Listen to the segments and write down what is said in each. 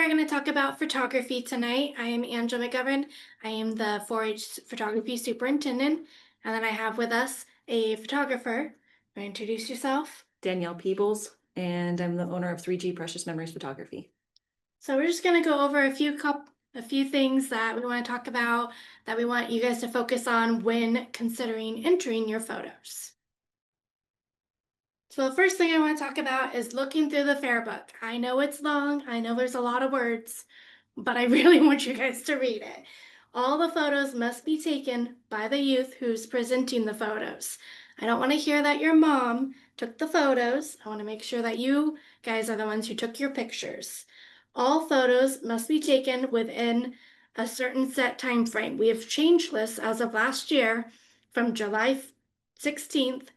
are going to talk about photography tonight. I am Angela McGovern. I am the 4-H photography superintendent. And then I have with us a photographer. Want to introduce yourself? Danielle Peebles, and I'm the owner of 3G Precious Memories Photography. So we're just going to go over a few things that we want to talk about that we want you guys to focus on when considering entering your photos. So the first thing I want to talk about is looking through the fair book. I know it's long, I know there's a lot of words, but I really want you guys to read it. All the photos must be taken by the youth who's presenting the photos. I don't want to hear that your mom took the photos. I want to make sure that you guys are the ones who took your pictures. All photos must be taken within a certain set time frame. We have changed this as of last year from July 16th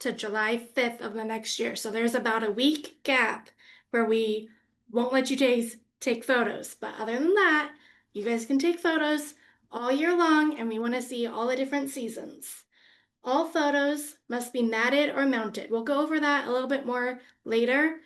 to July 5th of the next year. So there's about a week gap where we won't let you take photos. But other than that, you guys can take photos all year long, and we want to see all the different seasons. All photos must be matted or mounted. We'll go over that a little bit more later.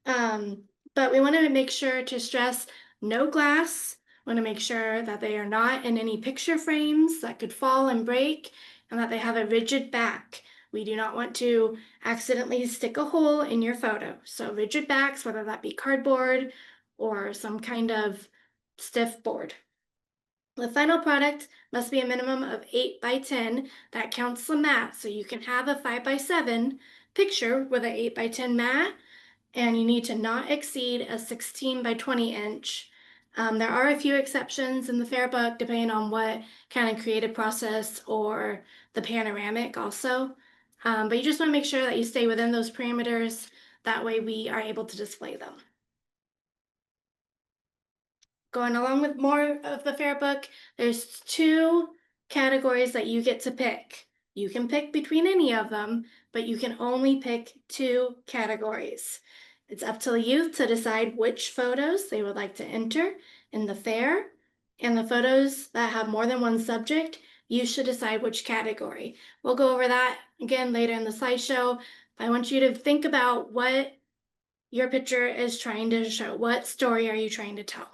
But we want to make sure to stress no glass. We want to make sure that they are not in any picture frames that could fall and break, and that they have a rigid back. We do not want to accidentally stick a hole in your photo. So rigid backs, whether that be cardboard or some kind of stiff board. The final product must be a minimum of 8 by 10. That counts the mat. So you can have a 5 by 7 picture with an 8 by 10 mat, and you need to not exceed a 16 by 20 inch. There are a few exceptions in the fair book depending on what kind of creative process or the panoramic also. But you just want to make sure that you stay within those parameters. That way we are able to display them. Going along with more of the fair book, there's 2 categories that you get to pick. You can pick between any of them, but you can only pick 2 categories. It's up to the youth to decide which photos they would like to enter in the fair, and the photos that have more than one subject, you should decide which category. We'll go over that again later in the slideshow. I want you to think about what your picture is trying to show. What story are you trying to tell?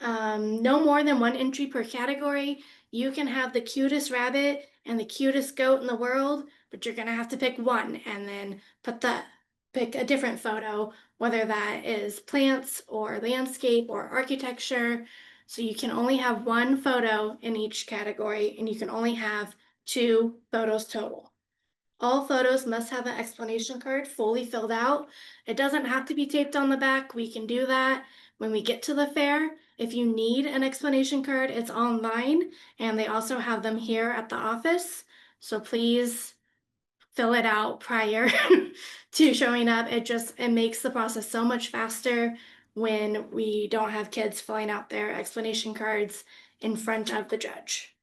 No more than 1 entry per category. You can have the cutest rabbit and the cutest goat in the world, but you're gonna have to pick one and then pick a different photo, whether that is plants or landscape or architecture. So you can only have 1 photo in each category, and you can only have 2 photos total. All photos must have an explanation card fully filled out. It doesn't have to be taped on the back. We can do that when we get to the fair. If you need an explanation card, it's online, and they also have them here at the office. So please fill it out prior to showing up. It makes the process so much faster when we don't have kids filling out their explanation cards in front of the judge.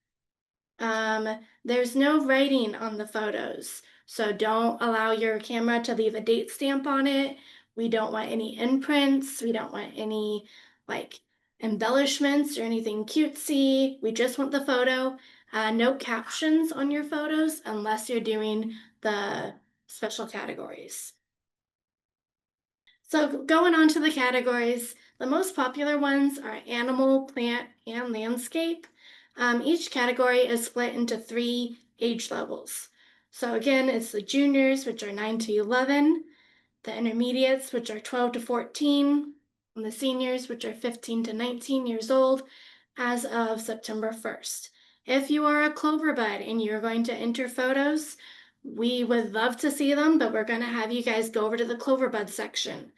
There's no writing on the photos, so don't allow your camera to leave a date stamp on it. We don't want any imprints. We don't want any like embellishments or anything cutesy. We just want the photo. No captions on your photos unless you're doing the special categories. So going on to the categories, the most popular ones are animal, plant, and landscape. Each category is split into 3 age levels. So again, it's the juniors, which are 9 to 11, the intermediates, which are 12 to 14, and the seniors, which are 15 to 19 years old as of September 1st. If you are a Clover Bud and you're going to enter photos, we would love to see them, but we're going to have you guys go over to the Clover Bud section.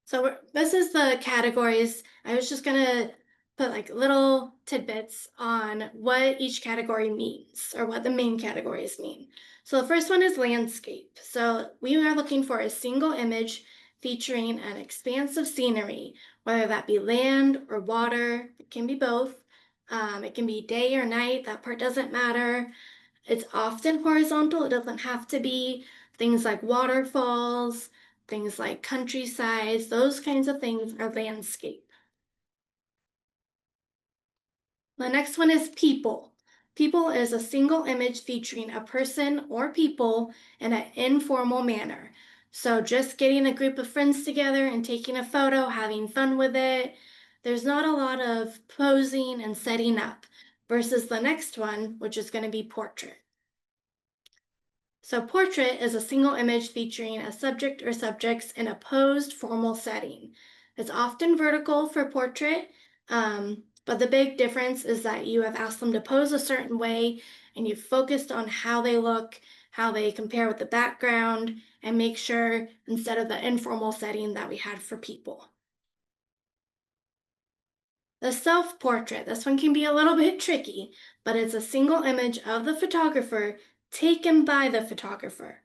So this is the categories. I was just gonna put like little tidbits on what each category means or what the main categories mean. So the first one is landscape. So we are looking for a single image featuring an expansive scenery, whether that be land or water. It can be both. It can be day or night. That part doesn't matter. It's often horizontal. It doesn't have to be. Things like waterfalls, things like countrysides, those kinds of things are landscape. The next one is people. People is a single image featuring a person or people in an informal manner. So just getting a group of friends together and taking a photo, having fun with it, there's not a lot of posing and setting up versus the next one, which is going to be portrait. So portrait is a single image featuring a subject or subjects in a posed formal setting. It's often vertical for portrait, but the big difference is that you have asked them to pose a certain way and you've focused on how they look, how they compare with the background, and make sure instead of the informal setting that we had for people. The self-portrait, this one can be a little bit tricky, but it's a single image of the photographer taken by the photographer.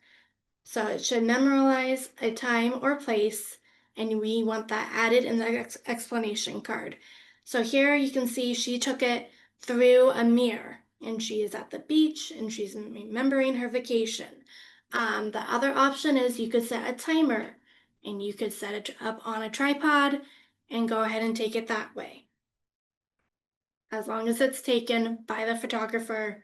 So it should memorialize a time or place, and we want that added in the explanation card. So here you can see she took it through a mirror, and she is at the beach, and she's remembering her vacation. The other option is you could set a timer, and you could set it up on a tripod, and go ahead and take it that way. As long as it's taken by the photographer,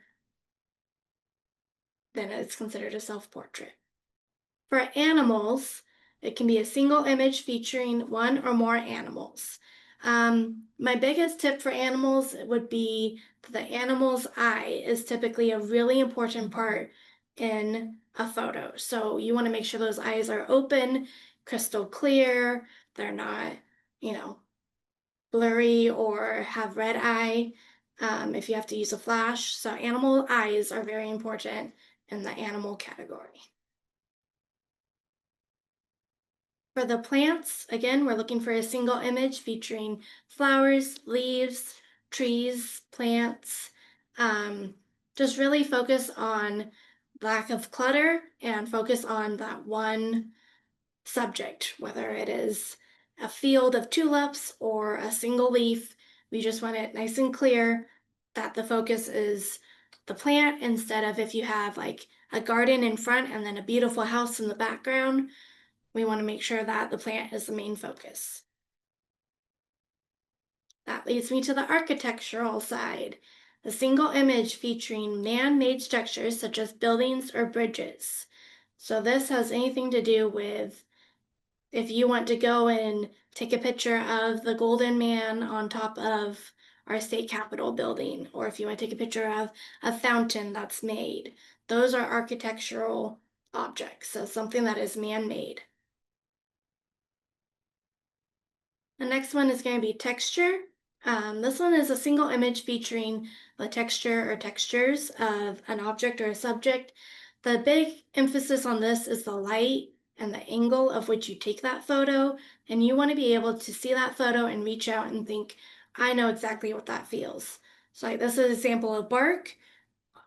then it's considered a self-portrait. For animals, it can be a single image featuring one or more animals. My biggest tip for animals would be that the animal's eye is typically a really important part in a photo. So you want to make sure those eyes are open, crystal clear, they're not, you know, blurry or have red eye if you have to use a flash. So animal eyes are very important in the animal category. For the plants, again, we're looking for a single image featuring flowers, leaves, trees, plants. Just really focus on lack of clutter and focus on that one subject, whether it is a field of tulips or a single leaf. We just want it nice and clear that the focus is the plant instead of if you have like a garden in front and then a beautiful house in the background. We want to make sure that the plant is the main focus. That leads me to the architectural side. A single image featuring man-made structures such as buildings or bridges. So this has anything to do with if you want to go and take a picture of the Golden Man on top of our state capitol building, or if you want to take a picture of a fountain that's made. Those are architectural objects, so something that is man-made. The next one is going to be texture. This one is a single image featuring the texture or textures of an object or a subject. The big emphasis on this is the light and the angle of which you take that photo, and you want to be able to see that photo and reach out and think, I know exactly what that feels. So like, this is an example of bark.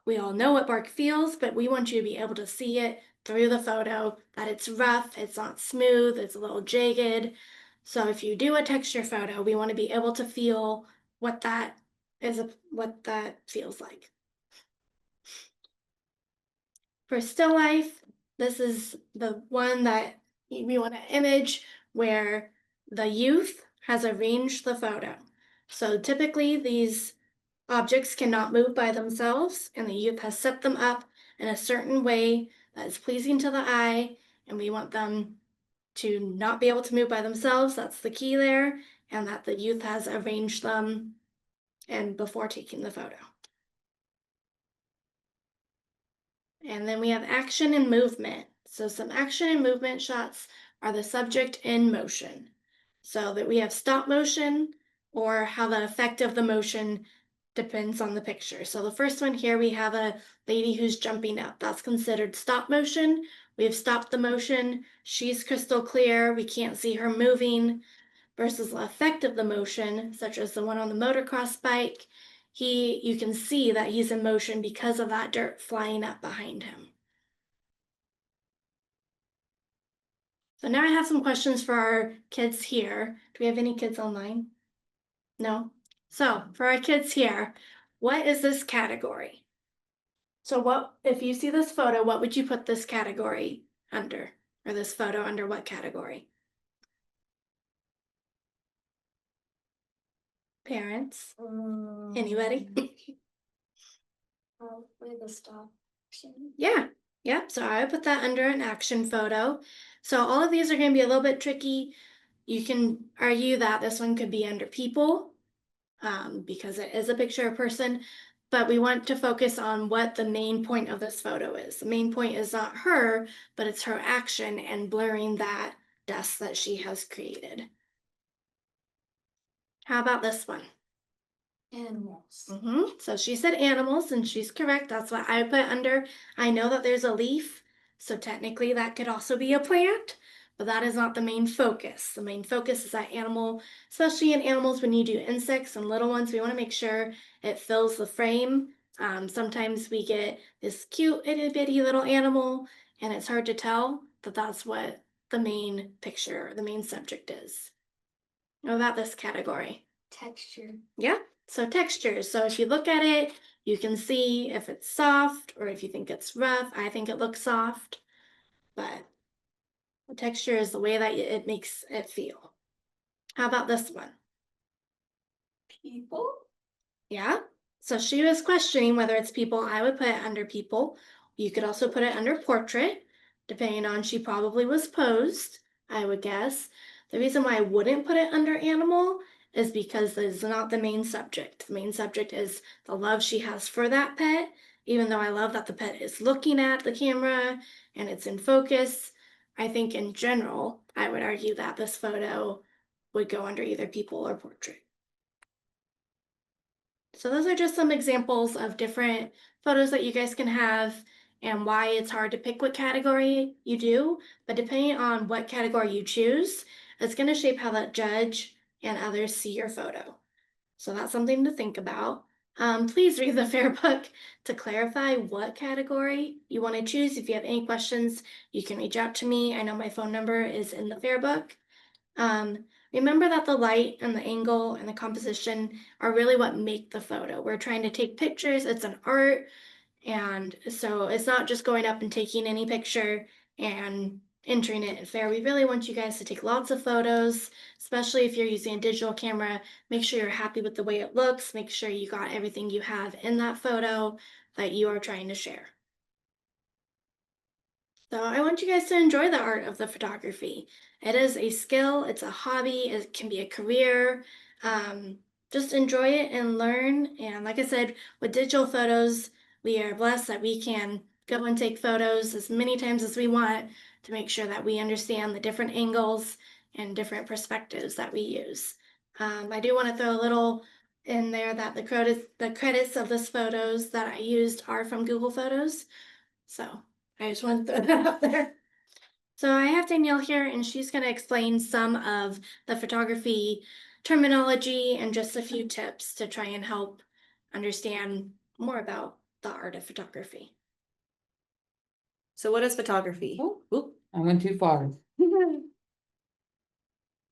We all know what bark feels, but we want you to be able to see it through the photo, that it's rough, it's not smooth, it's a little jagged. So if you do a texture photo, we want to be able to feel what that what that feels like. For still life, this is the one that we want to image where the youth has arranged the photo. So typically these objects cannot move by themselves, and the youth has set them up in a certain way that is pleasing to the eye, and we want them to not be able to move by themselves. That's the key there, and that the youth has arranged them and before taking the photo. And then we have action and movement. So some action and movement shots are the subject in motion. So that we have stop motion or how the effect of the motion depends on the picture. So the first one here, we have a lady who's jumping up. That's considered stop motion. We've stopped the motion. She's crystal clear. We can't see her moving. Versus the effect of the motion, such as the one on the motocross bike, you can see that he's in motion because of that dirt flying up behind him. So now I have some questions for our kids here. Do we have any kids online? No? So for our kids here, what is this category? So what, if you see this photo, what would you put this category under? Or this photo under what category? Parents? Anybody? Probably the stop. Yeah, yep. So I would put that under an action photo. So all of these are gonna be a little bit tricky. You can argue that this one could be under people, because it is a picture of a person, but we want to focus on what the main point of this photo is. The main point is not her, but it's her action and blurring that dust that she has created. How about this one? Animals. So she said animals, and she's correct. That's what I put under. I know that there's a leaf, so technically that could also be a plant, but that is not the main focus. The main focus is that animal, especially in animals when you do insects and little ones, we want to make sure it fills the frame. Sometimes we get this cute itty bitty little animal, and it's hard to tell that that's what the main picture, the main subject is. What about this category? Texture. Yeah, so textures. So if you look at it, you can see if it's soft or if you think it's rough. I think it looks soft, but the texture is the way that it makes it feel. How about this one? People. Yeah, so she was questioning whether it's people. I would put it under people. You could also put it under portrait, depending on she probably was posed, I would guess. The reason why I wouldn't put it under animal is because it's not the main subject. The main subject is the love she has for that pet, even though I love that the pet is looking at the camera and it's in focus. I think in general, I would argue that this photo would go under either people or portrait. So those are just some examples of different photos that you guys can have and why it's hard to pick what category you do. But depending on what category you choose, it's going to shape how the judge and others see your photo. So that's something to think about. Please read the fair book to clarify what category you want to choose. If you have any questions, you can reach out to me. I know my phone number is in the fair book. Remember that the light and the angle and the composition are really what make the photo. We're trying to take pictures, it's an art, and so it's not just going up and taking any picture and entering it in fair. We really want you guys to take lots of photos, especially if you're using a digital camera. Make sure you're happy with the way it looks. Make sure you got everything you have in that photo that you are trying to share. So I want you guys to enjoy the art of the photography. It is a skill, it's a hobby, it can be a career. Just enjoy it and learn. And like I said, with digital photos, we are blessed that we can go and take photos as many times as we want to make sure that we understand the different angles and different perspectives that we use. I do want to throw a little in there that the credits of this photos that I used are from Google Photos. So I just wanted to throw that out there. So I have Danielle here, and she's going to explain some of the photography terminology and just a few tips to try and help understand more about the art of photography. So what is photography? Oop. I went too far.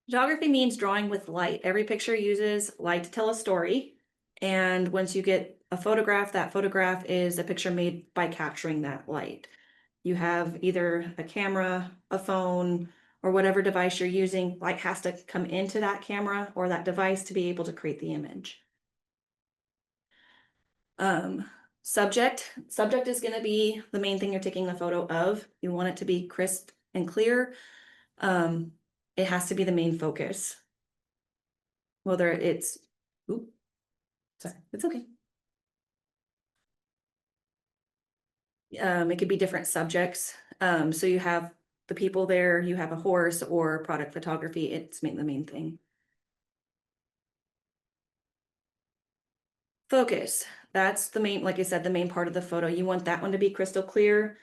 Photography means drawing with light. Every picture uses light to tell a story. And once you get a photograph, that photograph is a picture made by capturing that light. You have either a camera, a phone, or whatever device you're using. Light has to come into that camera or that device to be able to create the image. Subject is going to be the main thing you're taking the photo of. You want it to be crisp and clear. It has to be the main focus. Whether it's, oop, sorry, it's okay. It could be different subjects. So you have the people there, you have a horse or product photography. It's the main thing. Focus. That's the main, like I said, the main part of the photo. You want that one to be crystal clear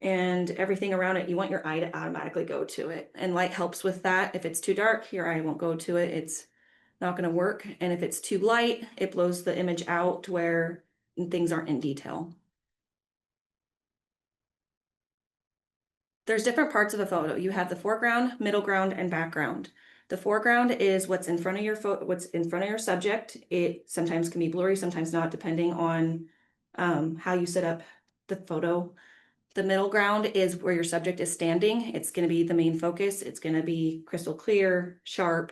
and everything around it. You want your eye to automatically go to it. And light helps with that. If it's too dark, your eye won't go to it. It's not going to work. And if it's too light, it blows the image out to where things aren't in detail. There's different parts of a photo. You have the foreground, middle ground, and background. The foreground is what's in front of your what's in front of your subject. It sometimes can be blurry, sometimes not, depending on how you set up the photo. The middle ground is where your subject is standing. It's going to be the main focus. It's going to be crystal clear, sharp.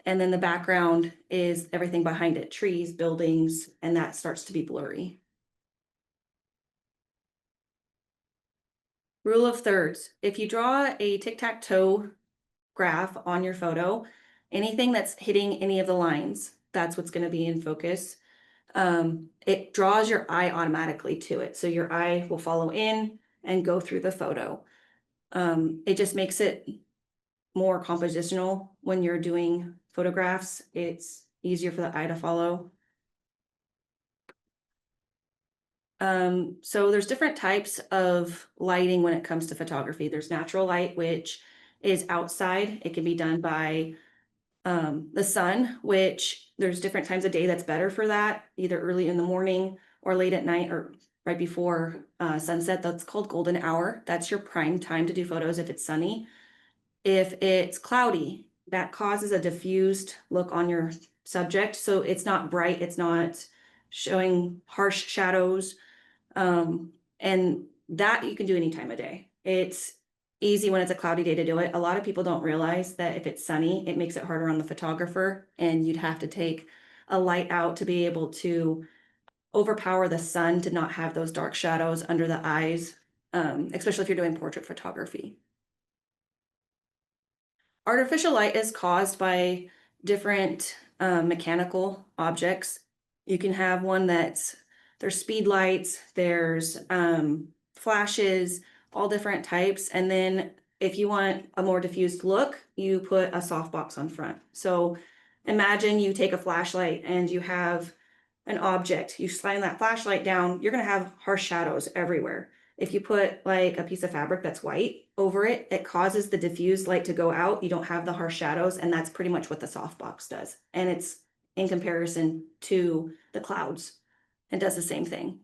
And then the background is everything behind it, trees, buildings, and that starts to be blurry. Rule of thirds. If you draw a tic-tac-toe graph on your photo, anything that's hitting any of the lines, that's what's going to be in focus. It draws your eye automatically to it. So your eye will follow in and go through the photo. It just makes it more compositional when you're doing photographs. It's easier for the eye to follow. So there's different types of lighting when it comes to photography. There's natural light, which is outside. It can be done by the sun, which there's different times of day that's better for that, either early in the morning or late at night or right before sunset. That's called golden hour. That's your prime time to do photos if it's sunny. If it's cloudy, that causes a diffused look on your subject. So it's not bright, it's not showing harsh shadows. And that you can do any time of day. It's easy when it's a cloudy day to do it. A lot of people don't realize that if it's sunny, it makes it harder on the photographer, and you'd have to take a light out to be able to overpower the sun to not have those dark shadows under the eyes, especially if you're doing portrait photography. Artificial light is caused by different mechanical objects. You can have one there's speed lights, there's flashes, all different types. And then if you want a more diffused look, you put a softbox on front. So imagine you take a flashlight and you have an object, you slide that flashlight down, you're gonna have harsh shadows everywhere. If you put like a piece of fabric that's white over it, it causes the diffused light to go out. You don't have the harsh shadows, and that's pretty much what the softbox does. And it's in comparison to the clouds and does the same thing.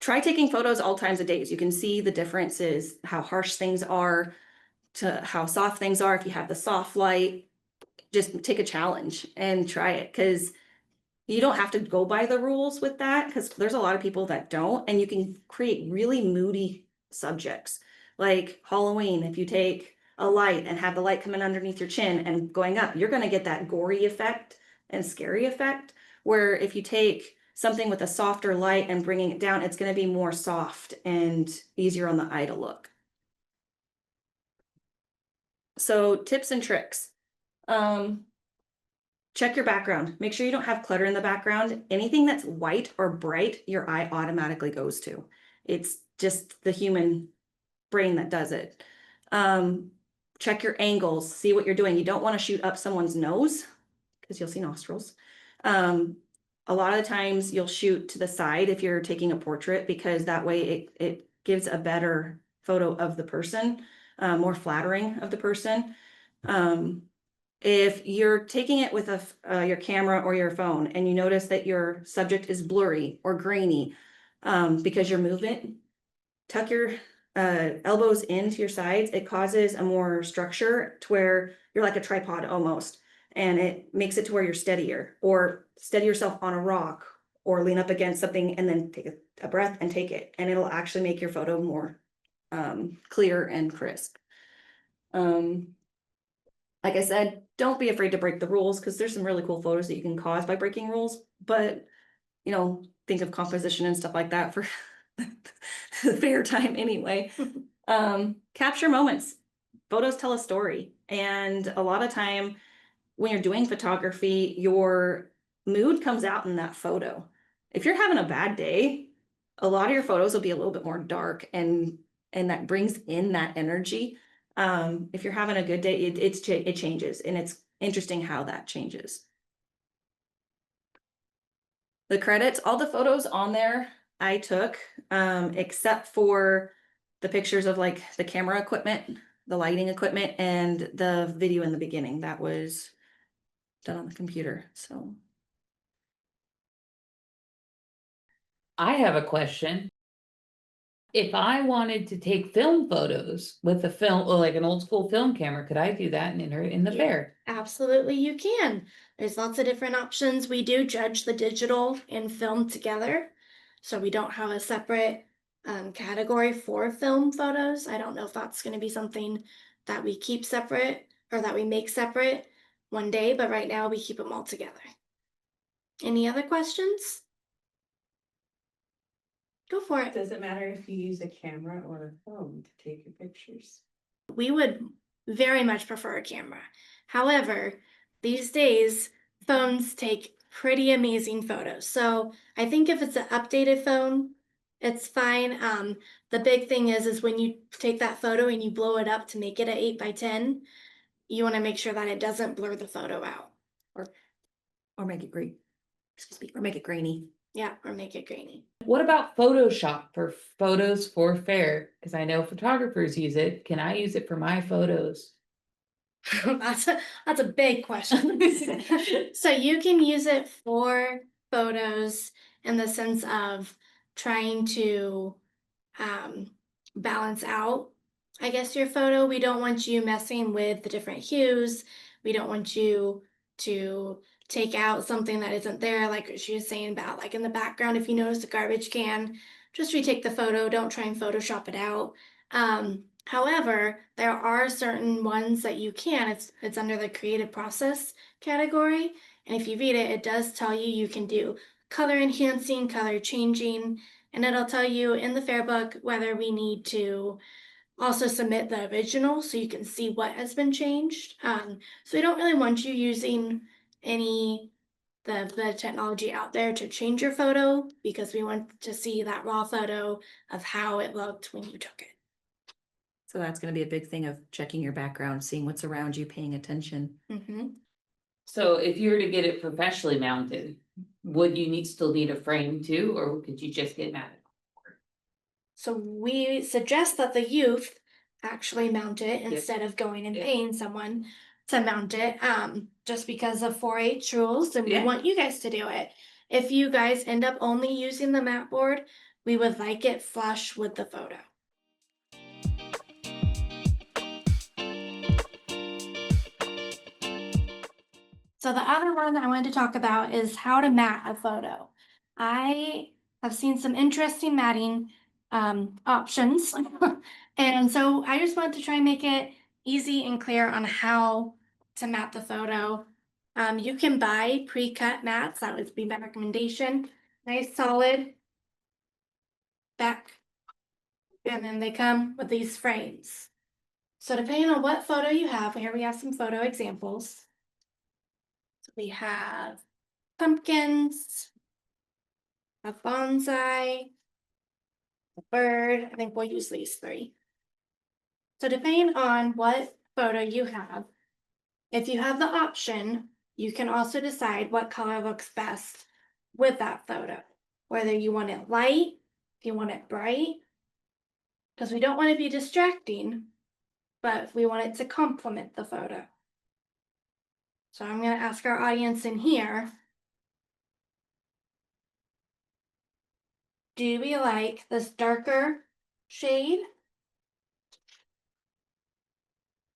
Try taking photos all times of days. You can see the differences, how harsh things are to how soft things are. If you have the soft light, just take a challenge and try it, because you don't have to go by the rules with that, because there's a lot of people that don't, and you can create really moody subjects. Like Halloween, if you take a light and have the light coming underneath your chin and going up, you're going to get that gory effect and scary effect. Where if you take something with a softer light and bringing it down, it's going to be more soft and easier on the eye to look. So tips and tricks. Check your background. Make sure you don't have clutter in the background. Anything that's white or bright, your eye automatically goes to. It's just the human brain that does it. Check your angles, see what you're doing. You don't want to shoot up someone's nose because you'll see nostrils. A lot of the times you'll shoot to the side if you're taking a portrait, because that way it gives a better photo of the person, more flattering of the person. If you're taking it with your camera or your phone and you notice that your subject is blurry or grainy because you're moving, tuck your elbows into your sides. It causes a more structure to where you're like a tripod almost, and it makes it to where you're steadier, or steady yourself on a rock or lean up against something and then take a breath and take it, and it'll actually make your photo more clear and crisp. Like I said, don't be afraid to break the rules, because there's some really cool photos that you can cause by breaking rules, but think of composition and stuff like that for the fair time anyway. Capture moments. Photos tell a story, and a lot of time when you're doing photography, your mood comes out in that photo. If you're having a bad day, a lot of your photos will be a little bit more dark, and that brings in that energy. If you're having a good day, it changes, and it's interesting how that changes. The credits, all the photos on there I took, except for the pictures of like the camera equipment, the lighting equipment, and the video in the beginning. That was done on the computer. So I have a question. If I wanted to take film photos with a film, or like an old school film camera, could I do that and enter it in the Yeah. fair? Absolutely, you can. There's lots of different options. We do judge the digital and film together, so we don't have a separate category for film photos. I don't know if that's going to be something that we keep separate or that we make separate one day, but right now we keep them all together. Any other questions? Go for it. Does it matter if you use a camera or a phone to take your pictures? We would very much prefer a camera. However, these days, phones take pretty amazing photos. So I think if it's an updated phone, it's fine. The big thing is when you take that photo and you blow it up to make it a 8x10, you want to make sure that it doesn't blur the photo out. Or make it green. Excuse me, or make it grainy. Yeah, or make it grainy. What about Photoshop for photos for fair? Cause I know photographers use it. Can I use it for my photos? That's a big question. So you can use it for photos in the sense of trying to balance out, I guess, your photo. We don't want you messing with the different hues. We don't want you to take out something that isn't there, like she was saying about like in the background, if you notice a garbage can, just retake the photo, don't try and Photoshop it out. However, there are certain ones that you can, it's under the creative process category. And if you read it, it does tell you you can do color enhancing, color changing, and it'll tell you in the fair book whether we need to also submit the original so you can see what has been changed. So we don't really want you using any the technology out there to change your photo because we want to see that raw photo of how it looked when you took it. So that's gonna be a big thing of checking your background, seeing what's around you, paying attention. Mm-hmm. So if you were to get it professionally mounted, would you still need a frame too, or could you just get mounted? So we suggest that the youth actually mount it Yep. instead of going and Yep. paying someone to mount it, just because of 4-H rules, and we Yeah. want you guys to do it. If you guys end up only using the mat board, we would like it flush with the photo. So the other one I wanted to talk about is how to mat a photo. I have seen some interesting matting options. And so I just wanted to try and make it easy and clear on how to mat the photo. You can buy pre-cut mats, that would be my recommendation. Nice solid back. And then they come with these frames. So depending on what photo you have, here we have some photo examples. So we have pumpkins, a bonsai, a bird. I think we'll use these three. So depending on what photo you have, if you have the option, you can also decide what color looks best with that photo. Whether you want it light, if you want it bright, because we don't want to be distracting, but we want it to complement the photo. So I'm going to ask our audience in here, do we like this darker shade?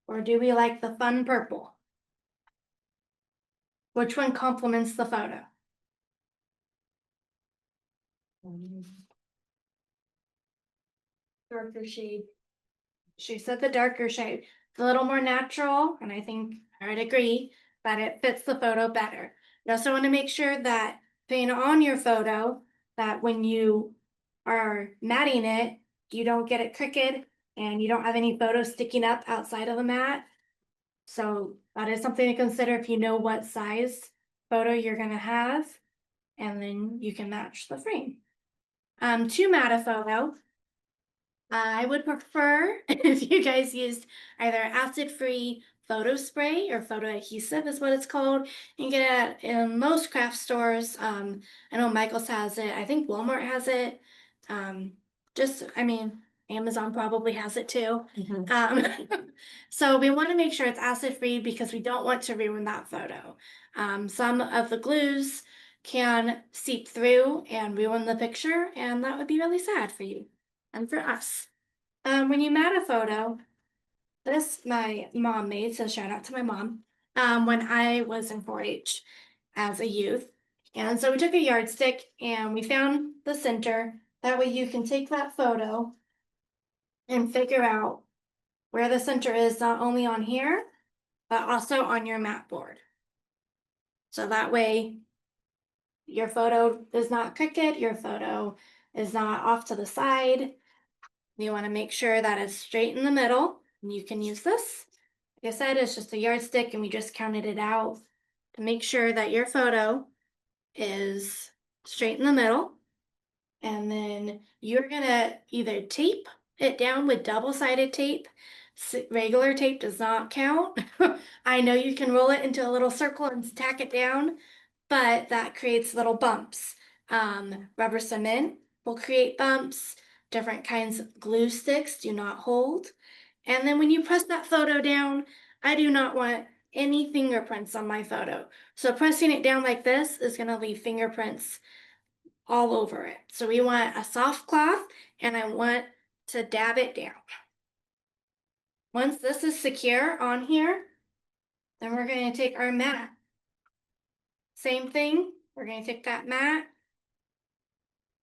Or do we like the fun purple? Which one complements the photo? Darker shade. She said the darker shade. It's a little more natural, and I think I would agree that it fits the photo better. You also want to make sure that depending on your photo, that when you are matting it, you don't get it crooked and you don't have any photos sticking up outside of the mat. So that is something to consider if you know what size photo you're gonna have, and then you can match the frame. To mat a photo, I would prefer if you guys used either acid-free photo spray or photo adhesive is what it's called. You can get it in most craft stores. I know Michael's has it. I think Walmart has it. Amazon probably has it too. So we want to make sure it's acid-free because we don't want to ruin that photo. Some of the glues can seep through and ruin the picture, and that would be really sad for you and for us. When you mat a photo, this my mom made, so shout out to my mom. When I was in 4-H as a youth. And so we took a yardstick and we found the center. That way you can take that photo and figure out where the center is, not only on here, but also on your mat board. So that way your photo is not crooked, your photo is not off to the side. You want to make sure that it's straight in the middle. And you can use this. Like I said, it's just a yardstick and we just counted it out to make sure that your photo is straight in the middle. And then you're gonna either tape it down with double-sided tape. Regular tape does not count. I know you can roll it into a little circle and tack it down, but that creates little bumps. Rubber cement will create bumps. Different kinds of glue sticks do not hold. And then when you press that photo down, I do not want any fingerprints on my photo. So pressing it down like this is gonna leave fingerprints all over it. So we want a soft cloth and I want to dab it down. Once this is secure on here, then we're going to take our mat. Same thing, we're going to take that mat.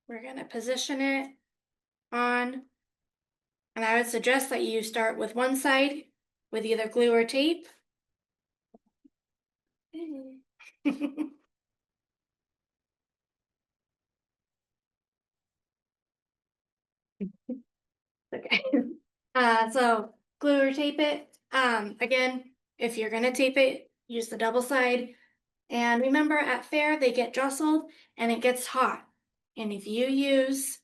We're going to position it on, and I would suggest that you start with one side with either glue or tape. Okay. So glue or tape it. Again, if you're gonna tape it, use the double side. And remember, at fair, they get jostled and it gets hot. And if you use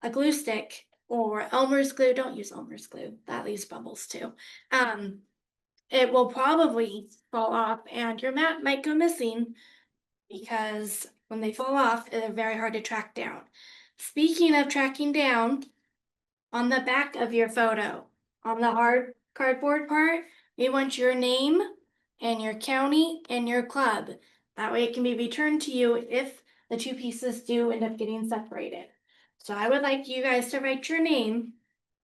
a glue stick or Elmer's glue, don't use Elmer's glue. That leaves bubbles too. It will probably fall off and your mat might go missing because when they fall off, they're very hard to track down. Speaking of tracking down, on the back of your photo, on the hard cardboard part, we want your name and your county and your club. That way it can be returned to you if the two pieces do end up getting separated. So I would like you guys to write your name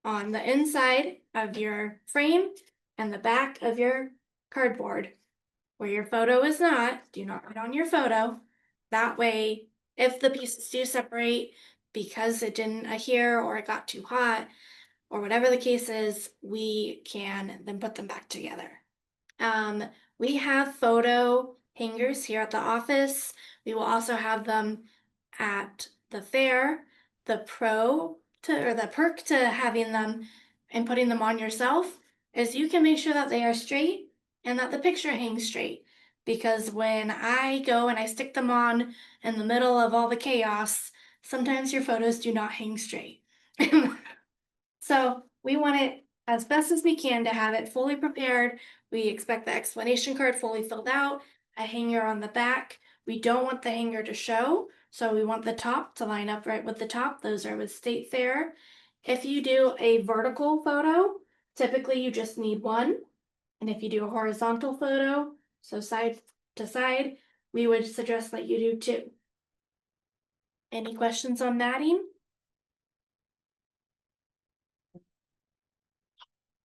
on the inside of your frame and the back of your cardboard. Where your photo is not, do not write on your photo. That way, if the pieces do separate, because it didn't adhere or it got too hot or whatever the case is, we can then put them back together. We have photo hangers here at the office. We will also have them at the fair. The perk to having them and putting them on yourself is you can make sure that they are straight and that the picture hangs straight. Because when I go and I stick them on in the middle of all the chaos, sometimes your photos do not hang straight. So we want it as best as we can to have it fully prepared. We expect the explanation card fully filled out, a hanger on the back. We don't want the hanger to show, so we want the top to line up right with the top. Those are with State Fair. If you do a vertical photo, typically you just need one. And if you do a horizontal photo, so side to side, we would suggest that you do two. Any questions on matting?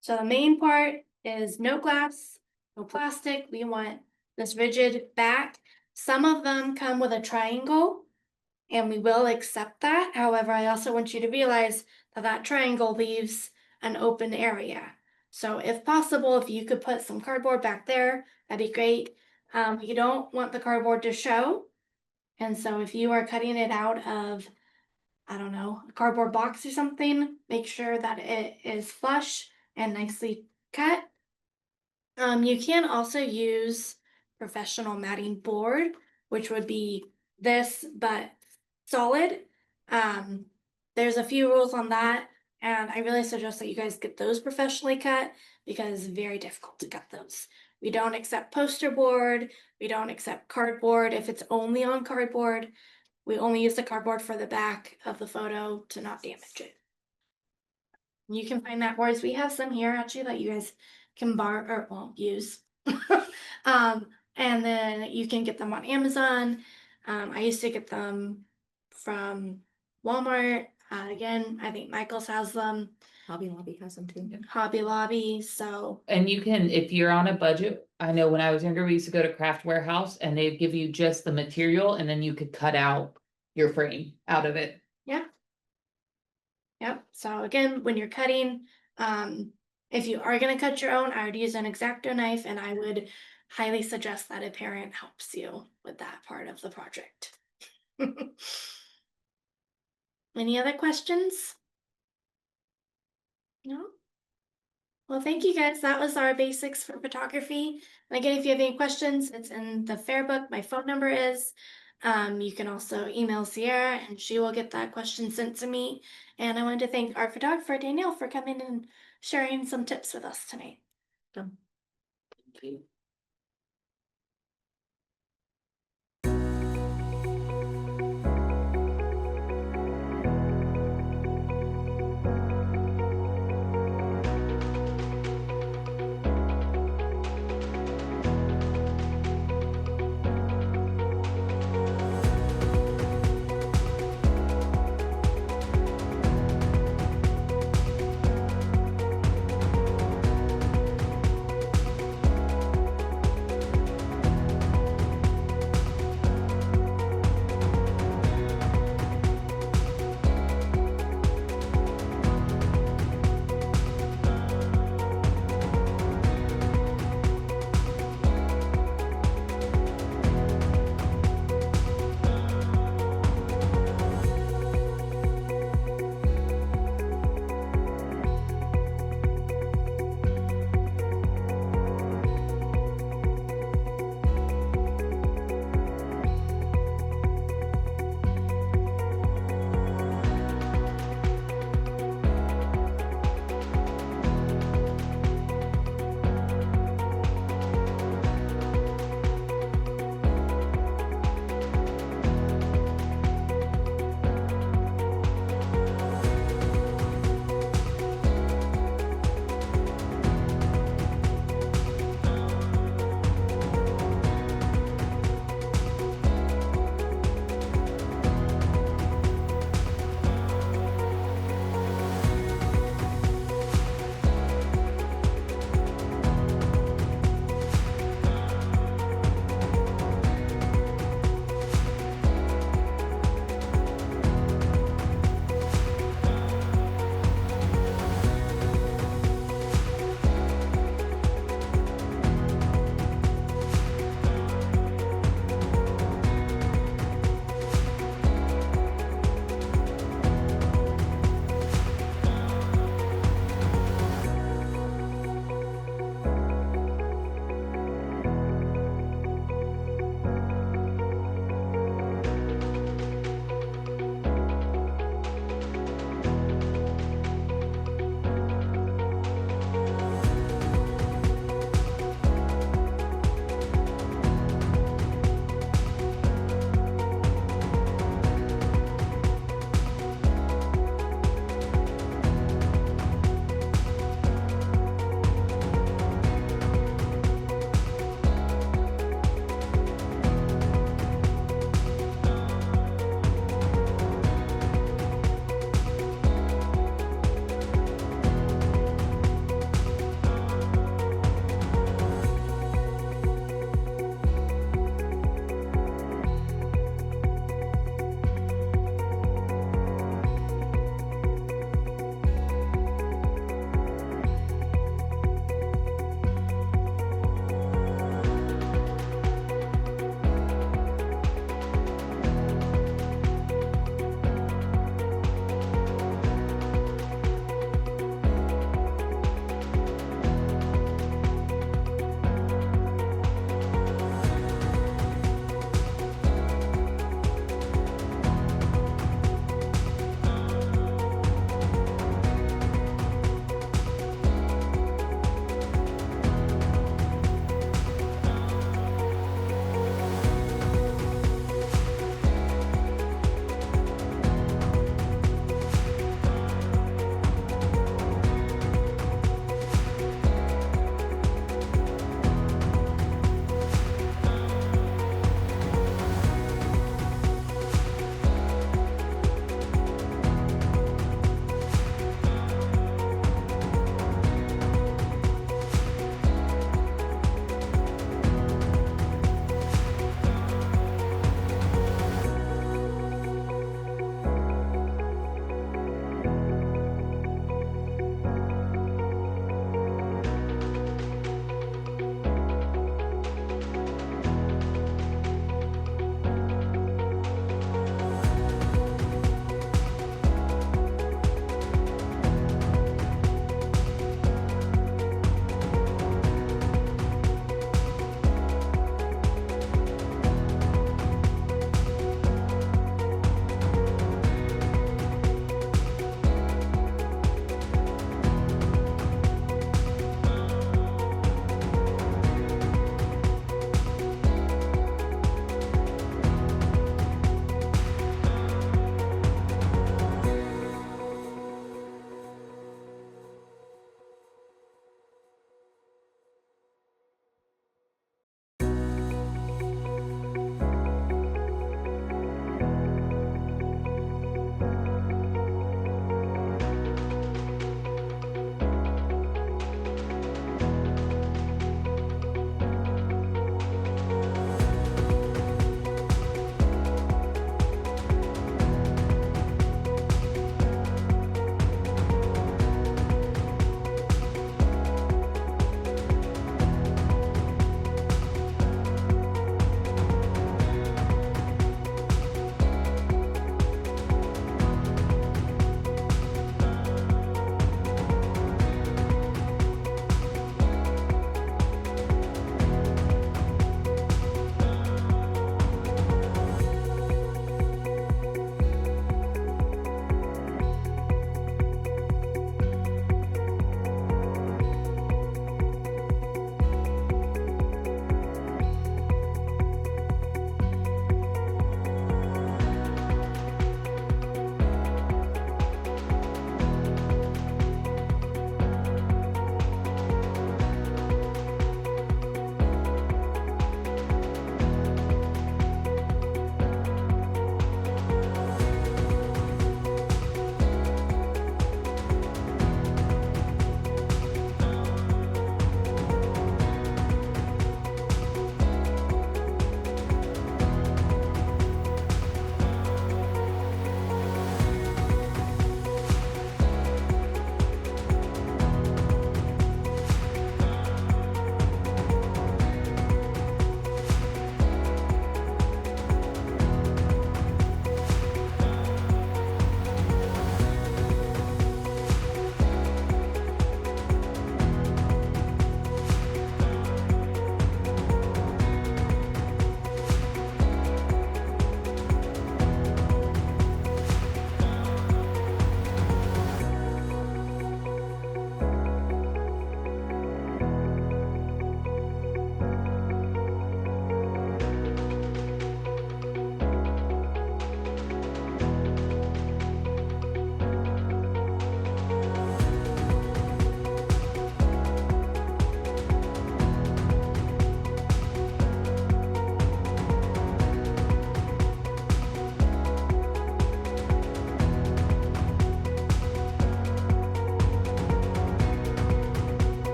So the main part is no glass, no plastic. We want this rigid back. Some of them come with a triangle and we will accept that. However, I also want you to realize that that triangle leaves an open area. So if possible, if you could put some cardboard back there, that'd be great. You don't want the cardboard to show. And so if you are cutting it out of, I don't know, a cardboard box or something, make sure that it is flush and nicely cut. You can also use professional matting board, which would be this, but solid. There's a few rules on that, and I really suggest that you guys get those professionally cut because it's very difficult to cut those. We don't accept poster board, we don't accept cardboard. If it's only on cardboard, we only use the cardboard for the back of the photo to not damage it. You can find that boards. We have some here actually that you guys can borrow or won't use. And then you can get them on Amazon. I used to get them from Walmart. Again, I think Michael's has them, Hobby Lobby has them too. Hobby Lobby. So And you can, if you're on a budget, I know when I was younger, we used to go to Craft Warehouse and they'd give you just the material and then you could cut out your frame out of it. yep. So again, when you're cutting, if you are gonna cut your own, I would use an X-Acto knife and I would highly suggest that a parent helps you with that part of the project. Any other questions? No? Well, thank you guys. That was our basics for photography. And again, if you have any questions, it's in the fair book. My phone number is. You can also email Sierra and she will get that question sent to me. And I wanted to thank our photographer, Danielle, for coming and sharing some tips with us tonight. Thank you.